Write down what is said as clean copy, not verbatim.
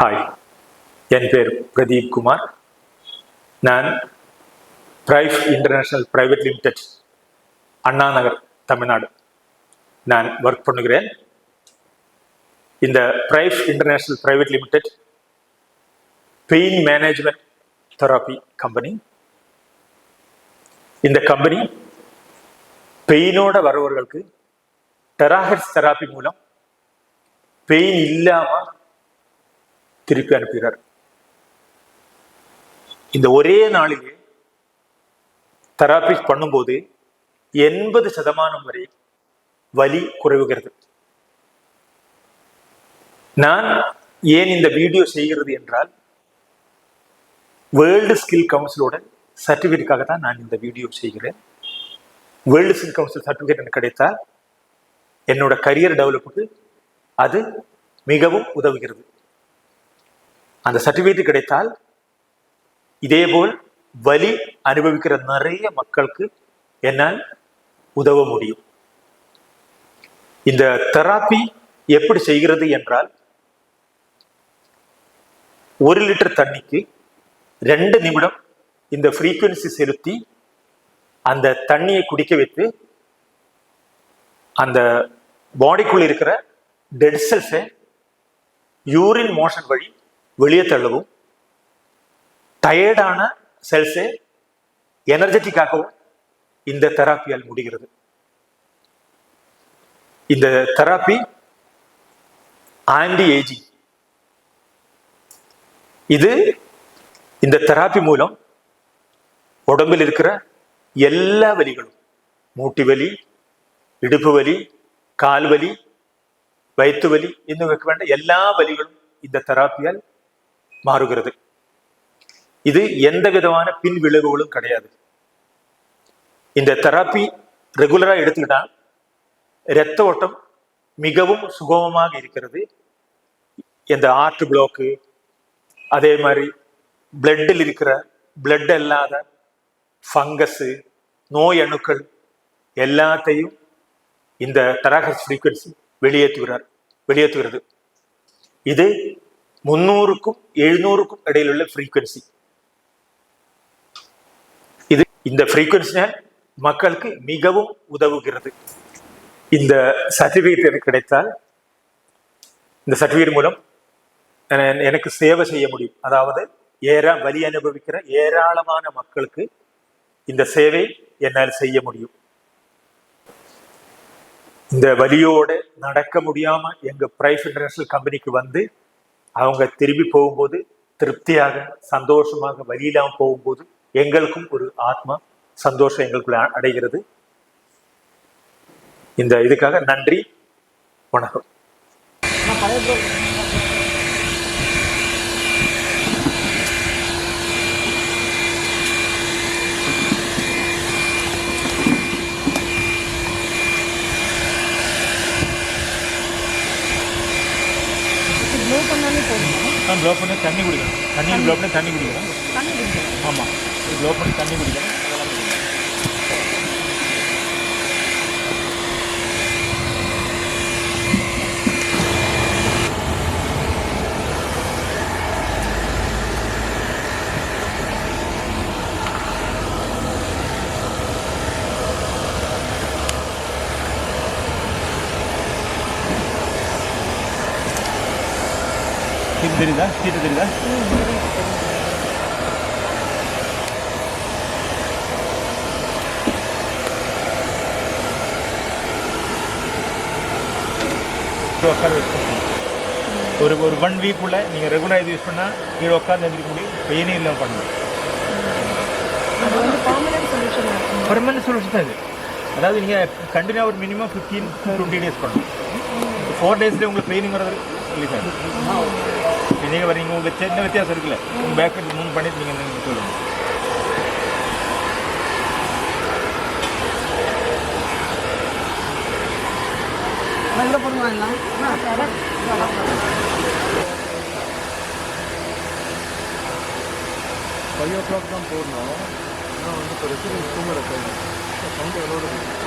Hi, என் பேர் பிரதீப் குமார். நான் brief international private limited, Anna Nagar, Tamil Nadu நான் ஒர்க் பண்ணுகிறேன். இந்த brief international private limited pain management therapy company. இந்த கம்பெனி பெயினோட வரவர்களுக்கு டெராஹெர்ட்ஸ் தெராப்பி மூலம் பெயின் இல்லாம திருப்பி அனுப்புகிறார். இந்த ஒரே நாளிலே தெராபி பண்ணும்போது 80% வரை வலி குறைவுகிறது. நான் ஏன் இந்த வீடியோ செய்கிறது என்றால், வேர்ல்டு ஸ்கில் கவுன்சிலோட சர்டிபிகேட்டுக்காக தான் நான் இந்த வீடியோ செய்கிறேன். வேர்ல்டு ஸ்கில் கவுன்சில் சர்டிபிகேட் எனக்கு கிடைத்தால் என்னோட கரியர் டெவலப்புக்கு அது மிகவும் உதவுகிறது. அந்த சர்டிபிகேட் கிடைத்தால் இதேபோல் வலி அனுபவிக்கிற நிறைய மக்களுக்கு என்னால் உதவ முடியும். இந்த தெராப்பி எப்படி செய்கிறது என்றால், 1 லிட்டர் தண்ணிக்கு 2 நிமிடம் இந்த ஃப்ரீக்வன்சி செலுத்தி அந்த தண்ணியை குடிக்க வைத்து அந்த பாடிக்குள்ள இருக்கிற டெட் செல்ஸை யூரின் மோஷன் வழி வெளியே தள்ளவும், டயர்டான செல்ஸை எனர்ஜெட்டிக்காகவும் இந்த தெராப்பியால் முடிகிறது. இந்த தெராப்பி ஆன்டி ஏஜிங். இந்த தெராப்பி மூலம் உடம்பில் இருக்கிற எல்லா வலிகளும், மூட்டி வலி, இடுப்பு வலி, கால் வலி, வயிற்று வலி, இன்னும் வைக்க வேண்ட எல்லா வலிகளும் இந்த தெராப்பியால் மாறுகிறது. இது எந்த விதமான பின் விளைவுகளும் கிடையாது. இந்த தெராப்பி ரெகுலரா எடுத்துக்கிட்டால் இரத்த ஓட்டம் மிகவும் சுகமமாக இருக்கிறது. இந்த ஹார்ட் பிளாக்கு, அதே மாதிரி பிளட்டில் இருக்கிற பிளட் இல்லாத ஃபங்கஸ், நோய் அணுக்கள் எல்லாத்தையும் இந்த டெராஹெர்ட்ஸ் ஃப்ரீக்வன்சி வெளியேற்றுகிறது. இது 300க்கும் 700க்கும் இடையில் உள்ள ஃப்ரீக்வன்சி. இந்த ஃப்ரீக்வன்சியால் மக்களுக்கு மிகவும் உதவுகிறது. இந்த சர்டிபிகேட் எனக்கு கிடைத்தால், இந்த சர்டிபிகேட் மூலம் எனக்கு சேவை செய்ய முடியும். அதாவது வலி அனுபவிக்கிற ஏராளமான மக்களுக்கு இந்த சேவை என்னால் செய்ய முடியும். இந்த வலியோட நடக்க முடியாம எங்க பிரைஃப் இன்டர்நேஷனல் கம்பெனிக்கு வந்து அவங்க திரும்பி போகும்போது திருப்தியாக, சந்தோஷமாக, வலி இல்லாமல் போகும்போது எங்களுக்கும் ஒரு ஆத்மா சந்தோஷம் எங்களுக்குள்ள அடைகிறது. இந்த இதுக்காக நன்றி, வணக்கம். ப்ளோ பண்ணி தண்ணி குடிக்கணும். ப்ளோ பண்ணி தண்ணி குடிக்கணும். ஆமாம், ப்ளோ பண்ணி தண்ணி குடிக்கணும். தெரியுதா? சீட்டு தெரியுதா? ஒரு 1 வீக்குள்ள நீங்கள் ரெகுலராக இது யூஸ் பண்ணால் கீழே உட்காந்து எழுந்திரிக்க முடியும். பெயினே இல்லாமல் பண்ணணும். பர்மனன்ட் சொல்யூஷன் தான் இது. அதாவது நீங்கள் கண்டினியூ ஒரு மினிமம் 15-20 டேஸ் பண்ணணும். 4 டேஸ்லேயே உங்களுக்கு பெயினிங் வர்றது ரிலீஸ் ஆகும். நீங்கள் வரீங்க, உங்களுக்கு சின்ன வித்தியாசம் இருக்குல்ல, உங்கள் பேக் மூவ் பண்ணிட்டு நீங்கள் சொல்லுங்கள். ஃபைவ் ஓ கிளாக் தான் போடணும். ஆனால் வந்து இப்போ ரெசிடென்ஸ் தூங்குற டைம் சவுண்ட் எவ்வளோ இருக்குது.